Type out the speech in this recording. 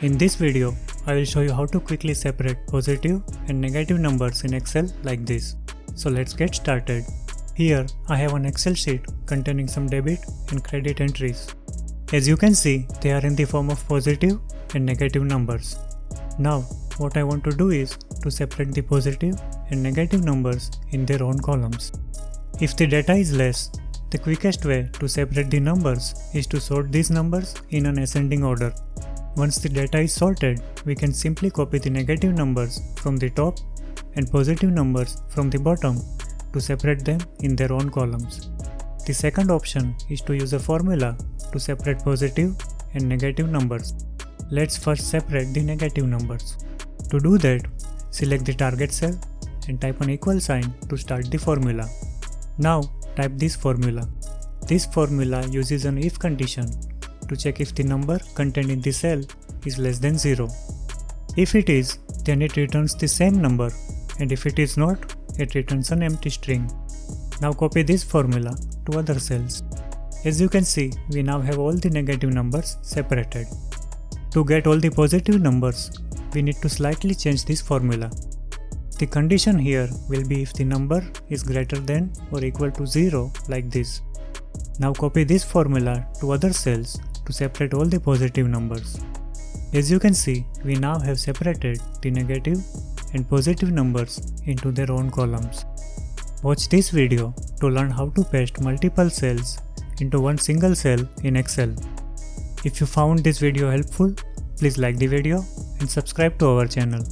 In this video, I will show you how to quickly separate positive and negative numbers in Excel like this. So let's get started. Here I have an Excel sheet containing some debit and credit entries. As you can see, they are in the form of positive and negative numbers. Now what I want to do is to separate the positive and negative numbers in their own columns. If the data is less, the quickest way to separate the numbers is to sort these numbers in an ascending order. Once the data is sorted, we can simply copy the negative numbers from the top and positive numbers from the bottom to separate them in their own columns. The second option is to use a formula to separate positive and negative numbers. Let's first separate the negative numbers. To do that, select the target cell and type an equal sign to start the formula. Now type this formula. This formula uses an if condition to check if the number contained in the cell is less than 0. If it is, then it returns the same number, and if it is not, it returns an empty string. Now copy this formula to other cells. As you can see, we now have all the negative numbers separated. To get all the positive numbers, we need to slightly change this formula. The condition here will be if the number is greater than or equal to 0 like this. Now copy this formula to other cells to separate all the positive numbers. As you can see, we now have separated the negative and positive numbers into their own columns. Watch this video to learn how to paste multiple cells into one single cell in Excel. If you found this video helpful, please like the video and subscribe to our channel.